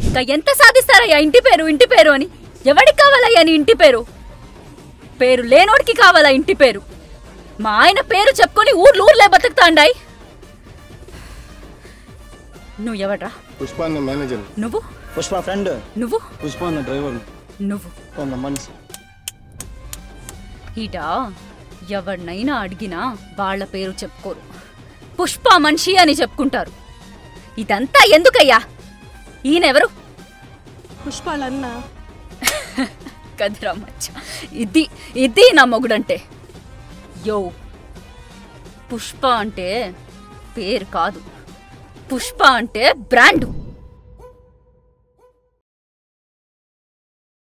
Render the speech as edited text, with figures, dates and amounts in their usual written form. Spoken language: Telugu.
ఇంకా ఎంత సాధిస్తారయ్యా ఇంటి పేరు అని? ఎవడికి కావాలయ్యా నీ ఇంటి పేరు? పేరు లేనోడికి కావాలా ఇంటి పేరు? మా ఆయన పేరు చెప్పుకొని ఊర్లే బతుకుతాండాయి. నువ్వు ఎవడ్రా? పుష్ప మేనేజర్. నువ్వు? పుష్ప ఫ్రెండ్. నువ్వు? పుష్ప డ్రైవర్. నువ్వు? మనిషి. ఈట ఎవరినైనా అడిగినా వాళ్ళ పేరు చెప్పుకోరు, పుష్ప మనిషి అని చెప్పుకుంటారు. ఇదంతా ఎందుకయ్యా? ఈయనెవరు? పుష్పాలన్నా. కదిరా మచ్చ, ఇది నా మొగుడంటే. యో, పుష్ప అంటే పేరు కాదు, పుష్ప అంటే బ్రాండు.